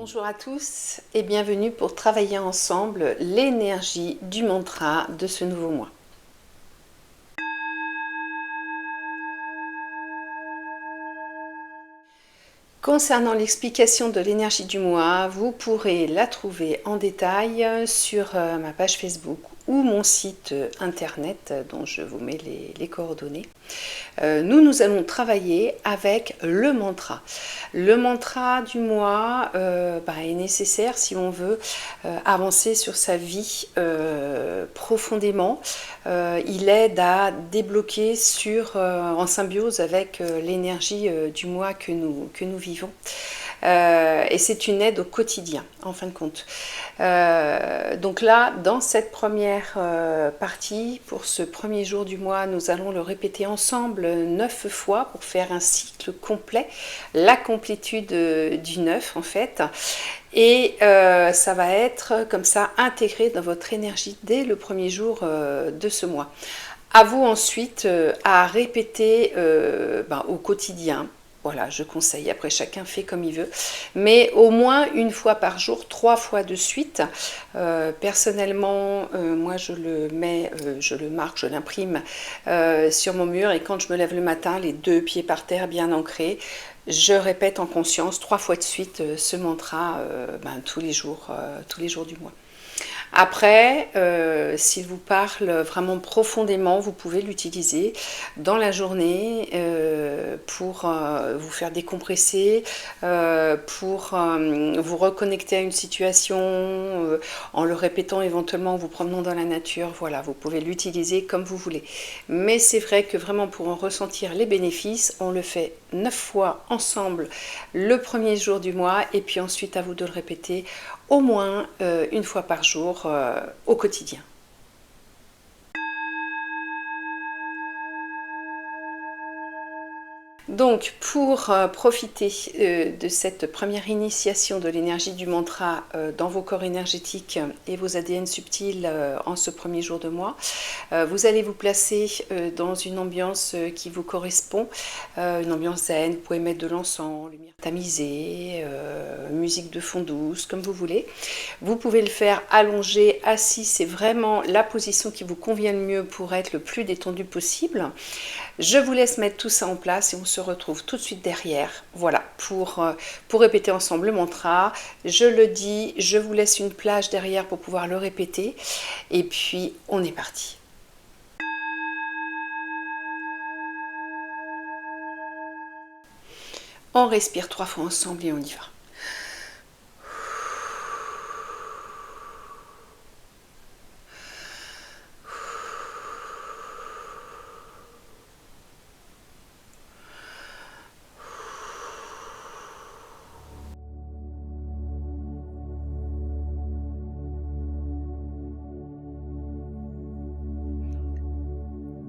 Bonjour à tous et bienvenue pour travailler ensemble l'énergie du mantra de ce nouveau mois. Concernant l'explication de l'énergie du mois, vous pourrez la trouver en détail sur ma page Facebook ou mon site internet dont je vous mets les coordonnées. Nous allons travailler avec le mantra. Le mantra du mois est nécessaire si on veut avancer sur sa vie profondément. Il aide à débloquer en symbiose avec l'énergie du mois que nous vivons. Et c'est une aide au quotidien, en fin de compte. Donc là, dans cette première partie, pour ce premier jour du mois, nous allons le répéter ensemble 9 fois pour faire un cycle complet, la complétude du 9 en fait. Et ça va être comme ça intégré dans votre énergie dès le premier jour de ce mois. À vous ensuite à répéter au quotidien. Voilà, je conseille, après chacun fait comme il veut, mais au moins une fois par jour, 3 fois de suite. Personnellement, moi je le mets, je le marque, je l'imprime sur mon mur et quand je me lève le matin, les 2 pieds par terre bien ancrés, je répète en conscience 3 fois de suite ce mantra tous les jours du mois. Après, s'il vous parle vraiment profondément, vous pouvez l'utiliser dans la journée pour vous faire décompresser, pour vous reconnecter à une situation, en le répétant éventuellement en vous promenant dans la nature. Voilà, vous pouvez l'utiliser comme vous voulez. Mais c'est vrai que vraiment pour en ressentir les bénéfices, on le fait 9 fois ensemble le premier jour du mois et puis ensuite à vous de le répéter au moins une fois par jour au quotidien. Donc pour profiter de cette première initiation de l'énergie du mantra dans vos corps énergétiques et vos ADN subtils en ce premier jour de mois, vous allez vous placer dans une ambiance qui vous correspond, une ambiance zen. Vous pouvez mettre de l'encens, lumière tamisée, musique de fond douce, comme vous voulez. Vous pouvez le faire allongé, assis, c'est vraiment la position qui vous convient le mieux pour être le plus détendu possible. Je vous laisse mettre tout ça en place et on se retrouve tout de suite derrière. Voilà, pour répéter ensemble le mantra. Je le dis, je vous laisse une plage derrière pour pouvoir le répéter. Et puis, on est parti. On respire 3 fois ensemble et on y va.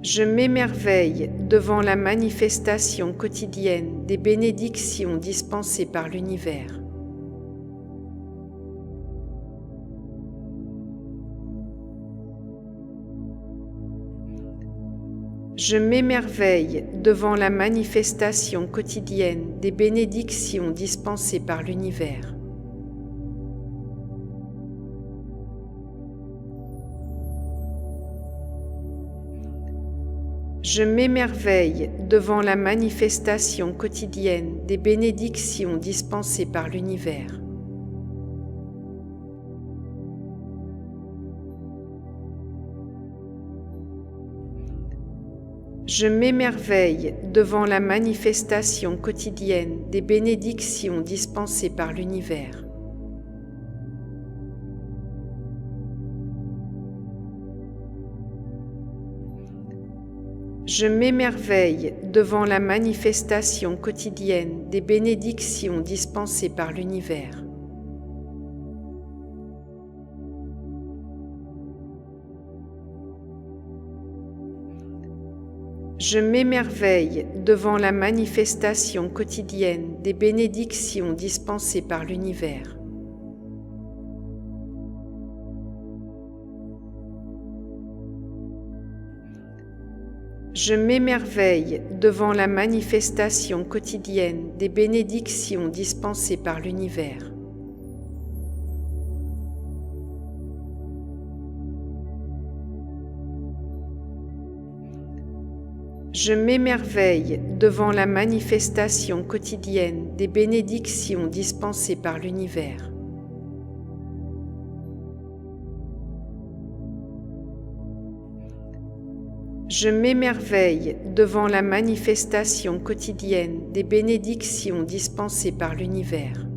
Je m'émerveille devant la manifestation quotidienne des bénédictions dispensées par l'univers. Je m'émerveille devant la manifestation quotidienne des bénédictions dispensées par l'univers. Je m'émerveille devant la manifestation quotidienne des bénédictions dispensées par l'univers. Je m'émerveille devant la manifestation quotidienne des bénédictions dispensées par l'univers. Je m'émerveille devant la manifestation quotidienne des bénédictions dispensées par l'univers. Je m'émerveille devant la manifestation quotidienne des bénédictions dispensées par l'univers. Je m'émerveille devant la manifestation quotidienne des bénédictions dispensées par l'univers. Je m'émerveille devant la manifestation quotidienne des bénédictions dispensées par l'univers. Je m'émerveille devant la manifestation quotidienne des bénédictions dispensées par l'univers.